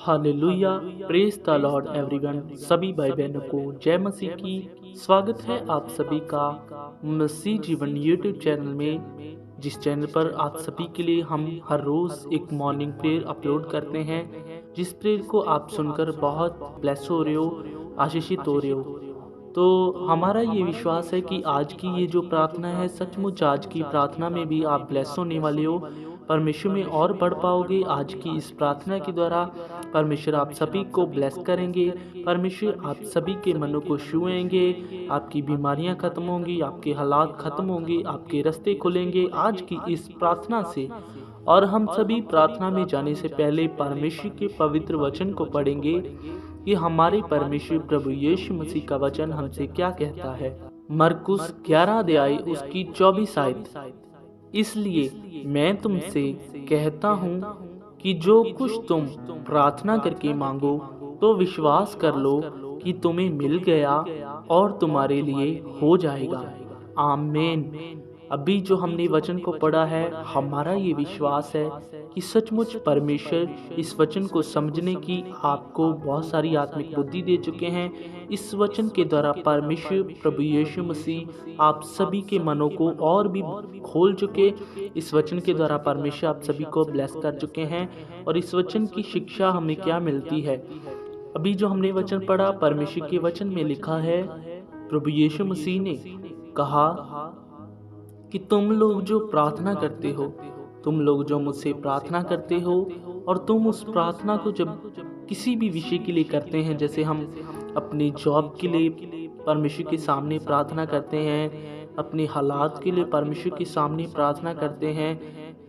Hallelujah. Praise the Lord everyone. सभी भाई बहनों को जय मसीह की। स्वागत है आप सभी का मसीह जीवन यूट्यूब चैनल में, जिस चैनल पर आप सभी के लिए हम हर रोज एक मॉर्निंग प्रेयर अपलोड करते हैं, जिस प्रेयर को आप सुनकर बहुत ब्लेस हो रहे हो, आशीषित हो रहे हो। तो हमारा ये विश्वास है कि आज की ये जो प्रार्थना है, सचमुच आज की प्रार्थना में भी आप ब्लेस होने वाले हो, परमेश्वर में और बढ़ पाओगे। आज की इस प्रार्थना के द्वारा परमेश्वर आप सभी को ब्लेस करेंगे। परमेश्वर आप सभी के मनों को छुएंगे, आपकी बीमारियां खत्म होंगी, आपके हालात खत्म होंगे, आपके रास्ते खुलेंगे आज की इस प्रार्थना से। और हम सभी प्रार्थना में जाने से पहले परमेश्वर के पवित्र वचन को पढ़ेंगे कि हमारे परमेश्वर प्रभु यीशु मसीह का वचन हमसे क्या कहता है। मरकुस 11 अध्याय उसकी 24 आयत। इसलिए मैं तुमसे कहता हूँ कि जो कुछ तुम प्रार्थना करके मांगो तो विश्वास कर लो कि तुम्हें मिल गया और तुम्हारे लिए हो जाएगा। आमीन। अभी जो हमने वचन को पढ़ा है, हमारा ये विश्वास है कि सचमुच परमेश्वर इस वचन को समझने की आपको बहुत सारी आत्मिक बुद्धि दे चुके हैं। इस वचन के द्वारा परमेश्वर प्रभु यीशु मसीह आप सभी के मनों को और भी खोल चुके। इस वचन के द्वारा परमेश्वर आप सभी को ब्लेस कर चुके हैं। और इस वचन की शिक्षा हमें क्या मिलती है? अभी जो हमने वचन पढ़ा, परमेश्वर के वचन में लिखा है, प्रभु यीशु मसीह ने कहा कि तुम लोग जो प्रार्थना करते हो, तुम लोग जो मुझसे प्रार्थना करते हो, और तुम उस प्रार्थना को जब किसी भी विषय के लिए करते हैं, जैसे हम अपनी जॉब के लिए परमेश्वर के सामने प्रार्थना करते हैं, अपने हालात के लिए परमेश्वर के सामने प्रार्थना करते हैं,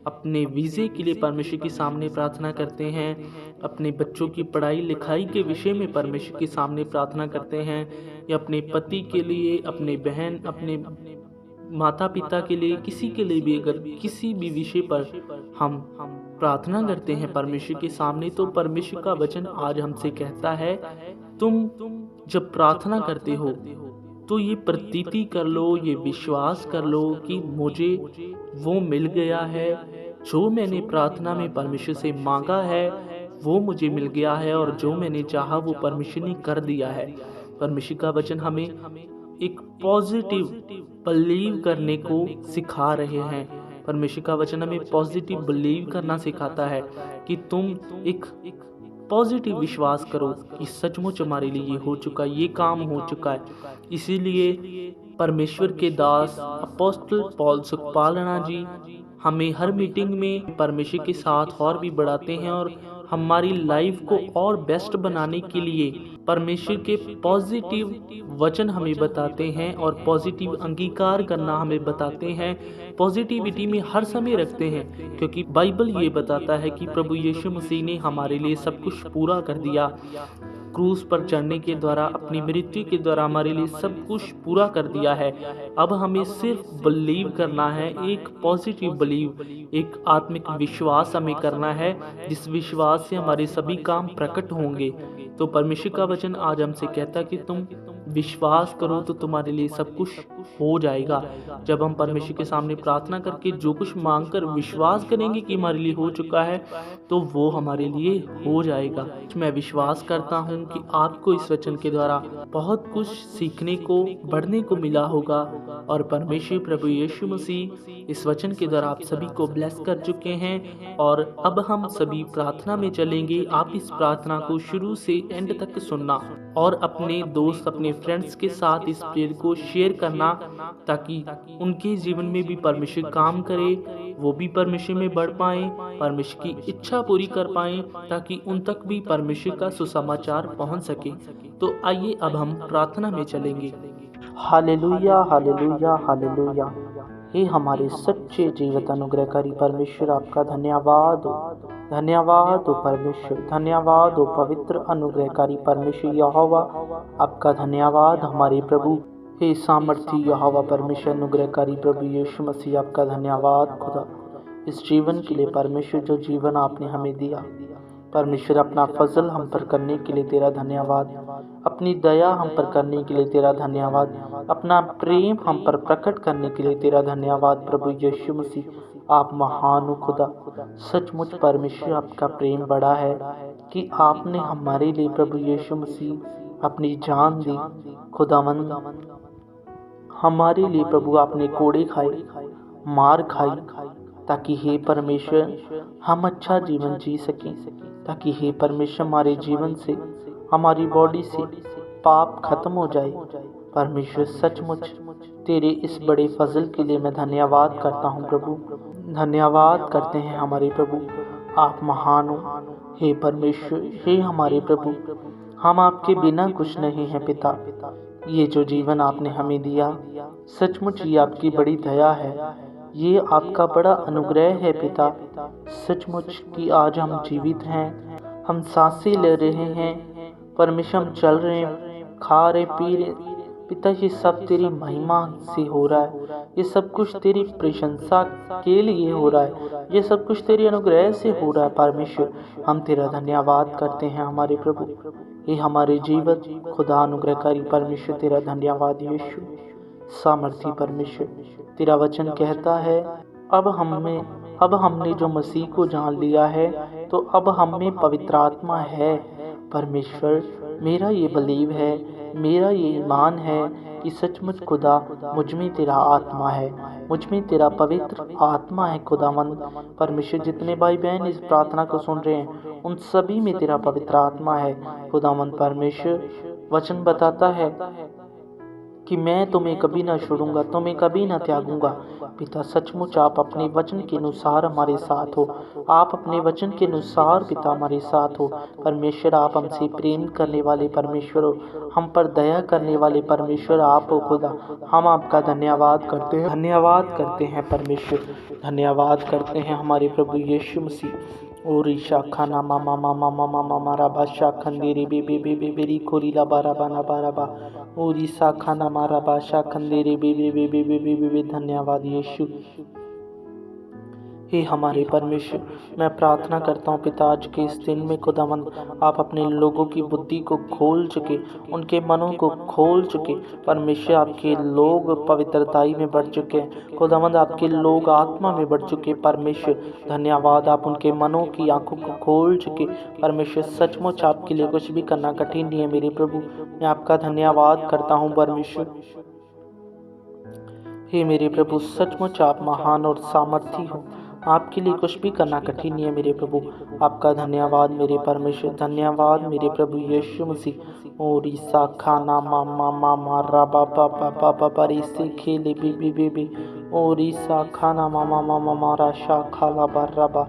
अपने वीज़े के लिए परमेश्वर के सामने प्रार्थना करते हैं, अपने बच्चों की पढ़ाई लिखाई के विषय में परमेश्वर के सामने प्रार्थना करते हैं, या अपने पति के लिए, अपने बहन, अपने माता पिता के लिए, किसी के लिए भी अगर किसी भी विषय पर हम प्रार्थना करते हैं परमेश्वर के सामने, तो परमेश्वर का वचन आज हमसे कहता है, तुम जब प्रार्थना करते हो तो ये प्रतीति कर लो, ये विश्वास कर लो कि मुझे वो मिल गया है। जो मैंने प्रार्थना में परमेश्वर से मांगा है वो मुझे मिल गया है, और जो मैंने चाहा वो परमेश्वर ने कर दिया है। परमेश्वर का वचन हमें एक पॉजिटिव बिलीव करने को सिखा रहे हैं। परमेश्वर का वचन हमें पॉजिटिव बिलीव करना सिखाता है कि तुम एक पॉजिटिव विश्वास करो कि सचमुच हमारे लिए ये हो चुका है, ये काम हो चुका है। इसीलिए परमेश्वर के दास अपोस्टल पॉल सुखपालना जी हमें हर मीटिंग में परमेश्वर के साथ और भी बढ़ाते हैं, और हमारी लाइफ को और बेस्ट बनाने के लिए परमेश्वर के पॉजिटिव वचन हमें बताते हैं, और पॉजिटिव अंगीकार करना हमें बताते हैं, पॉजिटिविटी में हर समय रखते हैं। क्योंकि बाइबल ये बताता है कि प्रभु यीशु मसीह ने हमारे लिए सब कुछ पूरा कर दिया। क्रूस पर चढ़ने के द्वारा, अपनी मृत्यु के द्वारा हमारे लिए सब कुछ पूरा कर दिया है। अब हमें सिर्फ बिलीव करना है, एक पॉजिटिव बिलीव, एक आत्मिक विश्वास हमें करना है, जिस विश्वास से हमारे सभी काम प्रकट होंगे। तो परमेश्वर का वचन आज हमसे कहता है कि तुम विश्वास करो तो तुम्हारे लिए सब कुछ हो जाएगा। जब हम परमेश्वर के सामने प्रार्थना करके जो कुछ मांगकर विश्वास करेंगे कि हमारे लिए हो चुका है, तो वो हमारे लिए हो जाएगा। मैं विश्वास करता हूँ कि आपको इस वचन के द्वारा बहुत कुछ सीखने को, बढ़ने को मिला होगा, और परमेश्वर प्रभु यीशु मसीह इस वचन के द्वारा आप सभी को ब्लेस कर चुके हैं। और अब हम सभी प्रार्थना में चलेंगे। आप इस प्रार्थना को शुरू से एंड तक सुनना, और अपने दोस्त, अपने फ्रेंड्स के साथ इस प्रेयर को शेयर करना, ताकि उनके जीवन में भी परमेश्वर काम करे, वो भी परमेश्वर में बढ़ पाएं, परमेश्वर की इच्छा पूरी कर पाएं, ताकि उन तक भी परमेश्वर का सुसमाचार पहुंच सके। तो आइए अब हम प्रार्थना में चलेंगे। Hallelujah, hallelujah, hallelujah. हे हमारे सच्चे जीवित अनुग्रहकारी परमेश्वर, आपका धन्यवाद हो, धन्यवाद हो परमेश्वर, धन्यवाद हो पवित्र अनुग्रहकारी परमेश्वर यहोवा, आपका धन्यवाद हमारे प्रभु। हे सामर्थी यहोवा परमेश्वर अनुग्रहकारी प्रभु यीशु मसीह, आपका धन्यवाद खुदा, इस जीवन के लिए परमेश्वर, जो जीवन आपने हमें दिया परमेश्वर। अपना फजल हम पर करने के लिए तेरा धन्यवाद, अपनी दया हम पर करने के लिए तेरा धन्यवाद, अपना प्रेम हम पर प्रकट करने के लिए तेरा धन्यवाद प्रभु यीशु मसीह। आप महान हो खुदा, सचमुच परमेश्वर आपका प्रेम बड़ा है, कि आपने हमारे लिए प्रभु यीशु मसीह अपनी जान दी। खुदावंद हमारे लिए प्रभु आपने कोड़े खाए, मार खाई, ताकि हे परमेश्वर हम अच्छा जीवन जी सकें, ताकि हे परमेश्वर हमारे जीवन से, हमारी बॉडी से पाप खत्म हो जाए। परमेश्वर सचमुच तेरे इस बड़े फजल के लिए मैं धन्यवाद करता हूँ प्रभु। धन्यवाद करते हैं हमारे प्रभु, आप महान हो। हे परमेश्वर, हे हमारे प्रभु, हम आपके बिना कुछ नहीं हैं पिता। ये जो जीवन आपने हमें दिया, सचमुच ये आपकी बड़ी दया है, ये आपका बड़ा अनुग्रह है पिता। सचमुच कि आज हम जीवित हैं, हम सांसें ले रहे हैं, परमेश्वर हम चल रहे हैं, खा रहे, पी रहे पिता, ये सब तेरी महिमा से हो रहा है। ये सब कुछ तेरी प्रशंसा के लिए हो रहा है, ये सब कुछ तेरे अनुग्रह से हो रहा है। परमेश्वर हम तेरा धन्यवाद करते हैं हमारे प्रभु। ये हमारे जीवन खुदा अनुग्रहकारी परमेश्वर तेरा धन्यवाद। यीशु सामर्थी परमेश्वर, तेरा वचन कहता है अब हमने जो मसीह को जान लिया है, तो अब हम में पवित्र आत्मा है। परमेश्वर मेरा ये बलीव है, मेरा ये ईमान है कि सचमुच खुदा मुझ में तेरा आत्मा है, मुझ में तेरा पवित्र आत्मा है। खुदावंद परमेश्वर जितने भाई बहन इस प्रार्थना को सुन रहे हैं, उन सभी में तेरा पवित्र आत्मा है। खुदावंद परमेश्वर वचन बताता है कि मैं तुम्हें कभी ना छोड़ूंगा, तुम्हें कभी ना त्यागूंगा। पिता सचमुच आप अपने वचन के अनुसार हमारे साथ हो, आप अपने वचन के अनुसार पिता हमारे साथ हो। परमेश्वर आप हमसे प्रेम करने वाले परमेश्वर हो, हम पर दया करने वाले परमेश्वर आप हो। खुदा हम आपका धन्यवाद करते हैं, धन्यवाद करते हैं परमेश्वर, धन्यवाद करते हैं हमारे प्रभु यीशु मसीह। और शाखा ना मामा मामा मामा मामा राबा शाखन देरे बे बे बे बे बेरी खोरीला बारा बाना बारा बा और शाखा ना मारा बा शाखन देरे बे बे बे बे बे बे बे बे। धन्यवाद यीशु। हे हमारे परमेश्वर, मैं प्रार्थना करता हूँ पिता आज के इस दिन में खुदावंद आप अपने लोगों की बुद्धि को खोल चुके, उनके मनों को खोल चुके। परमेश्वर आपके लोग पवित्रताई में बढ़ चुके हैं, खुदावंद आपके लोग आत्मा में बढ़ चुके। परमेश्वर धन्यवाद, आप उनके मनों की आंखों को खोल चुके। परमेश्वर सचमुच आपके लिए कुछ भी करना कठिन नहीं है मेरे प्रभु। मैं आपका धन्यवाद करता हूँ परमेश्वर। हे मेरे प्रभु सचमुच आप महान और सामर्थी हो, आपके लिए कुछ भी करना कठिन नहीं है मेरे प्रभु। आपका धन्यवाद मेरे परमेश्वर, धन्यवाद मेरे प्रभु यीशु मसीह। और ईसा खाना मामा मामा राबा बाबा बाबा पर से खेले बी बी बी और ईसा खाना मामा मामा मारा शा खाला बर्रबा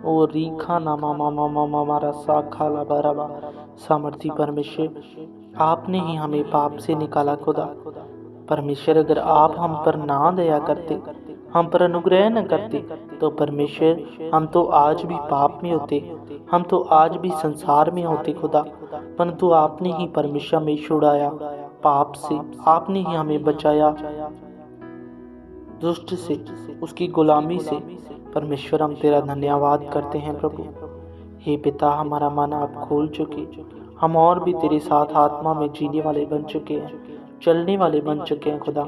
और री खाना मामा मामा मारा सा खाला बर्रबा। सामर्थी परमेश्वर आपने ही हमें पाप से निकाला। खुदा परमेश्वर अगर आप हम पर ना दया करते, हम पर अनुग्रह न करते, तो परमेश्वर हम तो आज भी पाप में होते, हम तो आज भी संसार में होते खुदा। परंतु आपने ही परमेश्वर में छुड़ाया पाप से, आपने ही हमें बचाया दुष्ट से, उसकी गुलामी से। परमेश्वर हम तेरा धन्यवाद करते हैं प्रभु। हे पिता हमारा मन आप खोल चुके, हम और भी तेरे साथ आत्मा में जीने वाले बन चुके हैं, चलने वाले बन चुके हैं। खुदा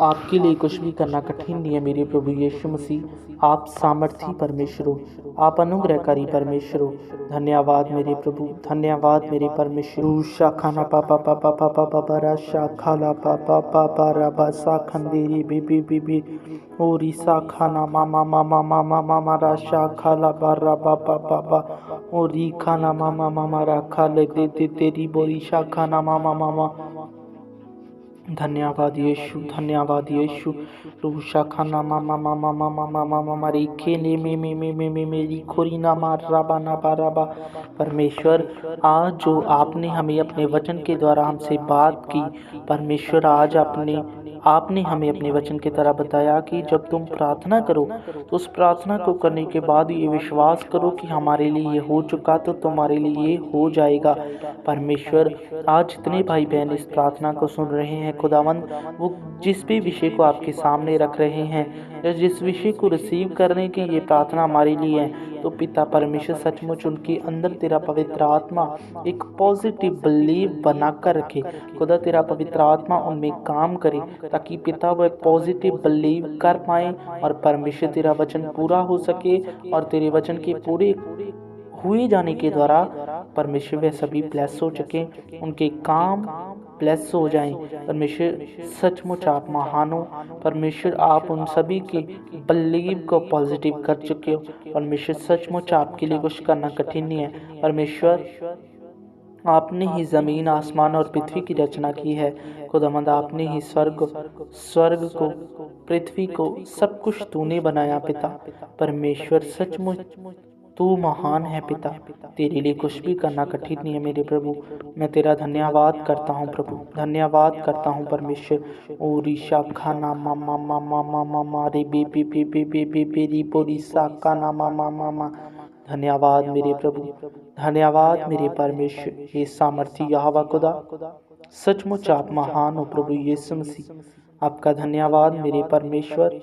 आपके लिए कुछ भी करना कठिन नहीं है मेरे प्रभु यीशु मसीह। आप सामर्थी परमेश्वर हो, आप अनुग्रहकारी परमेश्वर हो। धन्यवाद मेरे प्रभु, धन्यवाद मेरे परमेश्वर। शाखाना पापा पापा पापा पापा रा शाखाला पापा पापा राबा साखंदेरी बेबी बेबी और शाखाना मामा मामा मामा मामा रा शाखाला बारा पापा पापा और खाना मामा मामा रा खा ले दे तेरी बोरी शाखाना मामा मामा। धन्यवाद यीशु, धन्यवाद यीशु। रूशा खाना मामा मामा मामा मामा मामा रेखे ने में मेरी खोरी ना मार राबा ना बाराबा। परमेश्वर आज जो आपने हमें अपने वचन के द्वारा हमसे बात की, परमेश्वर आज आपने हमें अपने वचन की तरह बताया कि जब तुम प्रार्थना करो तो उस प्रार्थना को करने के बाद ये विश्वास करो कि हमारे लिए ये हो चुका तो तुम्हारे लिए ये हो जाएगा। परमेश्वर आज जितने भाई बहन इस प्रार्थना को सुन रहे हैं खुदावंद, वो जिस भी विषय को आपके सामने रख रहे हैं या जिस विषय को रिसीव करने की ये प्रार्थना हमारे लिए है, तो पिता परमेश्वर सचमुच उनके अंदर तेरा पवित्र आत्मा एक पॉजिटिव बिलीव बनाकर रखे। खुदा तेरा पवित्र आत्मा उनमें काम करे ताकि पिता वो एक पॉजिटिव बिलीव कर पाए और परमेश्वर तेरा वचन पूरा हो सके और तेरे वचन के पूरे हुए जाने के द्वारा परमेश्वर वे सभी ब्लेस हो चुके, उनके काम ब्लेस हो जाएं। परमेश्वर सचमुच आप महान हो। परमेश्वर आप उन सभी के बिलीव को पॉजिटिव कर चुके हो। परमेश्वर सचमुच आपके लिए कुछ करना कठिन नहीं है। परमेश्वर आपने ही जमीन आसमान और पृथ्वी की रचना की है। खुदावंद आपने ही स्वर्ग को पृथ्वी को सब कुछ तूने बनाया पिता। परमेश्वर सचमुच तू महान है पिता, तेरे लिए कुछ भी करना कठिन नहीं है मेरे प्रभु। मैं तेरा धन्यवाद करता हूँ प्रभु, धन्यवाद करता हूँ परमेश्वर। ओ ऋषा खाना मामा मामा मामा मारे बे री बोरी सा काना मामा मामा। धन्यवाद मेरे प्रभु, धन्यवाद मेरे परमेश्वर। ये सामर्थी यहोवा खुदा, सचमुच आप महान हो प्रभु यीशु मसीह। आपका धन्यवाद मेरे परमेश्वर।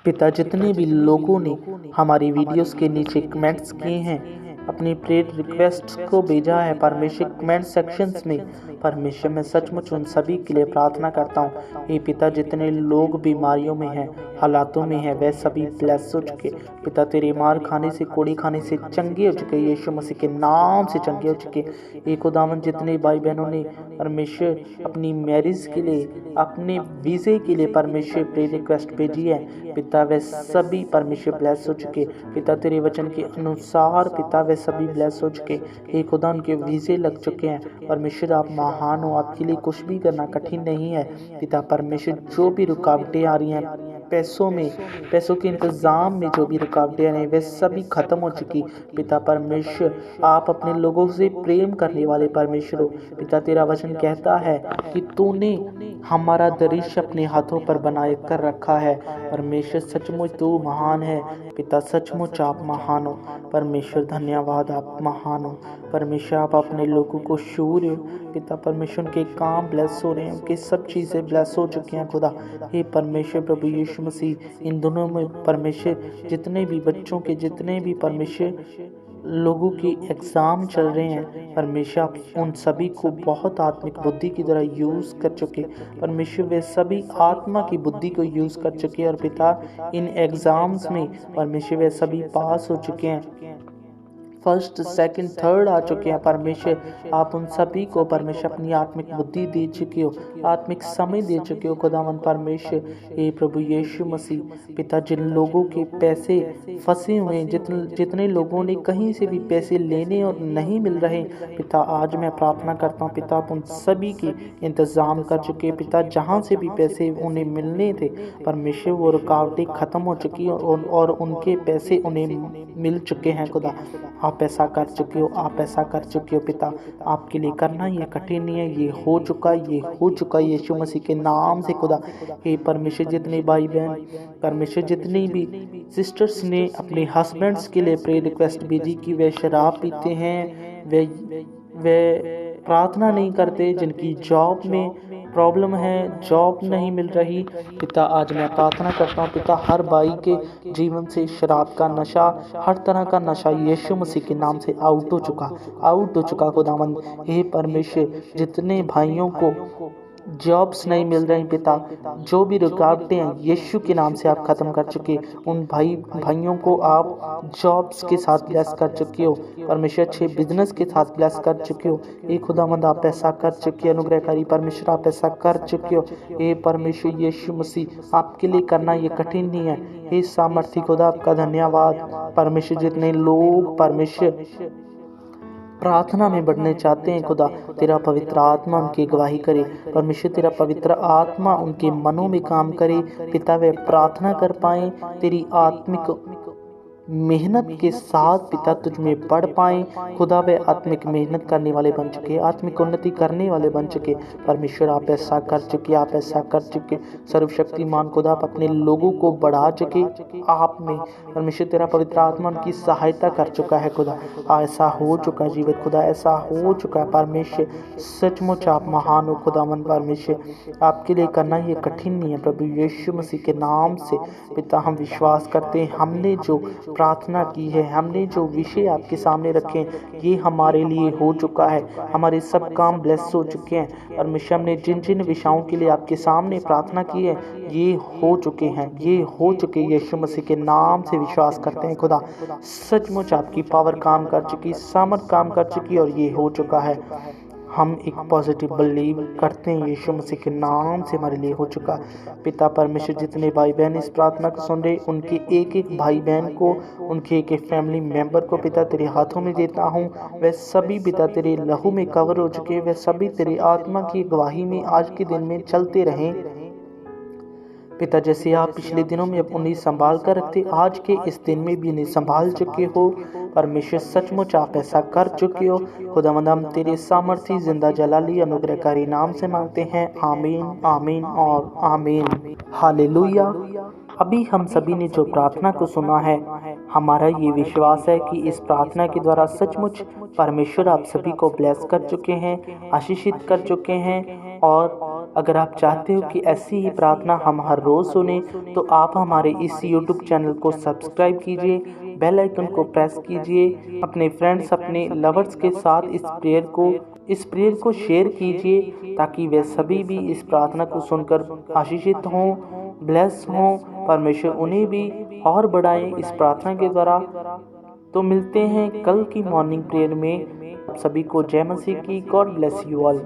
पिता, जितने भी लोगों ने हमारी वीडियोस के नीचे कमेंट्स किए हैं, अपनी प्रेयर रिक्वेस्ट्स को भेजा है परमेश्वर कमेंट सेक्शंस में, परमेश्वर मैं सचमुच उन सभी के लिए प्रार्थना करता हूँ। हे पिता, जितने लोग बीमारियों में हैं, हालातों में हैं, वह सभी ब्लेस हो चुके पिता। तेरे मार खाने से, कोड़ी खाने से चंगे हो चुके, यीशु मसीह के नाम से चंगे हो चुके। एक खुदावन, जितने भाई बहनों ने परमेश्वर अपनी मैरिज के लिए, अपने वीज़े के लिए परमेश्वर प्रेयर रिक्वेस्ट भेजी है पिता, वे सभी परमेश्वर ब्लेस हो चुके पिता। तेरे वचन के अनुसार पिता वे सभी ब्लेस हो चुके। हे खुदा, उनके वीज़े लग चुके हैं परमेश्वर। आप महान हो, आपके लिए कुछ भी करना कठिन नहीं है पिता। परमेश्वर जो भी रुकावटें आ रही हैं पैसों में, पैसों के इंतज़ाम में जो भी रुकावटें आ रही हैं, वे सभी खत्म हो चुकी पिता। परमेश्वर आप अपने लोगों से प्रेम करने वाले परमेश्वर हो पिता। तेरा वचन कहता है कि तूने हमारा दृश्य अपने हाथों पर बनाए कर रखा है परमेश्वर। सचमुच तू महान है पिता, सचमुच आप महान हो परमेश्वर। धन्यवाद, आप महान हो परमेश्वर। आप अपने लोगों को शूर हो पिता। परमेश्वर उनके काम ब्लेस हो रहे हैं, उनकी सब चीज़ें ब्लेस हो चुकी हैं खुदा। हे परमेश्वर प्रभु यीशु मसीह, इन दोनों में परमेश्वर जितने भी बच्चों के, जितने भी परमेश्वर लोगों की एग्ज़ाम चल रहे हैं परमेश्वर, आप उन सभी को बहुत आत्मिक बुद्धि की तरह यूज़ कर चुके परमेश्वर। वे सभी आत्मा की बुद्धि को यूज़ कर चुके और पिता इन एग्ज़ाम्स में परमेश्वर वे सभी पास हो चुके हैं, फर्स्ट सेकंड थर्ड आ चुके हैं परमेश्वर। आप उन सभी को परमेश्वर अपनी आत्मिक बुद्धि दे चुके हो, आत्मिक समय दे चुके हो खुदावन परमेश्वर। हे प्रभु यीशु मसीह पिता, जिन लोगों के पैसे फंसे हुए हैं, जितने लोगों ने कहीं से भी पैसे लेने और नहीं मिल रहे पिता, आज मैं प्रार्थना करता हूँ पिता, आप उन सभी की इंतज़ाम कर चुके पिता। जहाँ से भी पैसे उन्हें मिलने थे परमेश्वर, वो रुकावटें ख़त्म हो चुकी और उनके पैसे उन्हें मिल चुके हैं खुदा। आप ऐसा कर चुके हो, आप ऐसा कर चुके हो पिता। आपके लिए करना ये कठिन नहीं है, ये हो चुका, ये हो चुका यीशु मसीह के नाम से खुदा। हे परमेश्वर, जितने भाई बहन परमेश्वर, जितनी भी सिस्टर्स ने अपने हस्बैंड्स के लिए प्रेयर रिक्वेस्ट भेजी कि वे शराब पीते हैं, वे प्रार्थना नहीं करते, जिनकी जॉब में प्रॉब्लम है, जॉब नहीं मिल रही पिता, आज मैं प्रार्थना करता हूँ पिता, हर भाई के जीवन से शराब का नशा, हर तरह का नशा यीशु मसीह के नाम से आउट हो चुका खुदावंद। हे परमेश्वर, जितने भाइयों को जॉब्स नहीं मिल रही पिता, जो भी रुकावटें हैं यीशु के नाम से आप ख़त्म कर चुके। उन भाइयों को आप जॉब्स के साथ ब्लेस कर चुके हो परमेश्वर, अच्छे बिजनेस के साथ ब्लेस कर चुके हो। ये खुदावंद आप ऐसा कर चुके, अनुग्रहकारी परमेश्वर आप ऐसा कर चुके हो। ये परमेश्वर यीशु मसीह, आपके लिए करना ये कठिन नहीं है। हे सामर्थी खुदा, आपका धन्यवाद परमेश्वर। जितने लोग परमेश्वर प्रार्थना में बढ़ने चाहते हैं खुदा, तेरा पवित्र आत्मा उनकी गवाही करे परमेश्वर। तेरा पवित्र आत्मा उनके मनों में काम करे पिता, वे प्रार्थना कर पाएं, तेरी आत्मिक मेहनत के साथ पिता तुझ में बढ़ पाएं खुदा। वे आत्मिक मेहनत करने वाले बन चुके, आत्मिक उन्नति करने वाले बन चुके परमेश्वर। आप ऐसा कर चुके, आप ऐसा कर चुके सर्वशक्तिमान खुदा, आप अपने लोगों को बढ़ा चुके आप में परमेश्वर। तेरा पवित्र आत्मा उनकी सहायता कर चुका है खुदा। ऐसा हो चुका जीवित खुदा, ऐसा हो चुका है परमेश्वर। सचमुच आप महान हो खुदावन परमेश्वर, आपके लिए करना ये कठिन नहीं है प्रभु यीशु मसीह के नाम से पिता। हम विश्वास करते हैं, हमने जो प्रार्थना की है, हमने जो विषय आपके सामने रखे ये हमारे लिए हो चुका है। हमारे सब काम ब्लेस हो चुके हैं। परमेश्वर, हमने जिन जिन विषयों के लिए आपके सामने प्रार्थना की है ये हो चुके हैं, ये हो चुके। यीशु मसीह के नाम से विश्वास करते हैं खुदा, सचमुच आपकी पावर काम कर चुकी, सामर्थ काम कर चुकी और ये हो चुका है। हम एक पॉजिटिव बिलीव करते हैं, यीशु मसीह के नाम से हमारे लिए हो चुका। पिता परमेश्वर, जितने भाई बहन इस प्रार्थना को सुन रहे, उनके एक एक भाई बहन को, उनके एक एक फैमिली मेंबर को पिता तेरे हाथों में देता हूँ। वे सभी पिता तेरे लहू में कवर हो चुके, वे सभी तेरी आत्मा की गवाही में आज के दिन में चलते रहें। पिता, जैसे आप पिछले दिनों में उन्हें संभाल कर रखते, आज के इस दिन में भी उन्हें संभाल चुके हो। परमेश्वर, सचमुच आप ऐसा कर चुके हो। खुदावंद, हम तेरे सामर्थी जिंदा जलाली अनुग्रहकारी नाम से मांगते हैं। आमीन, आमीन और आमीन। हालेलुया। अभी हम सभी ने जो प्रार्थना को सुना है, हमारा ये विश्वास है कि इस प्रार्थना के द्वारा सचमुच परमेश्वर आप सभी को ब्लेस कर चुके हैं, आशीषित कर चुके हैं। और अगर आप चाहते हो कि ऐसी ही प्रार्थना हम हर रोज़ सुने, तो आप हमारे इस YouTube चैनल को सब्सक्राइब कीजिए, बेल आइकन को प्रेस कीजिए, अपने फ्रेंड्स, अपने लवर्स के साथ इस प्रेयर को शेयर कीजिए, ताकि वे सभी भी इस प्रार्थना को सुनकर आशीषित हों, ब्लेस हों। परमेश्वर उन्हें भी और बढ़ाएं इस प्रार्थना के द्वारा। तो मिलते हैं कल की मॉर्निंग प्रेयर में। सभी को जय मसीह की। God bless you all.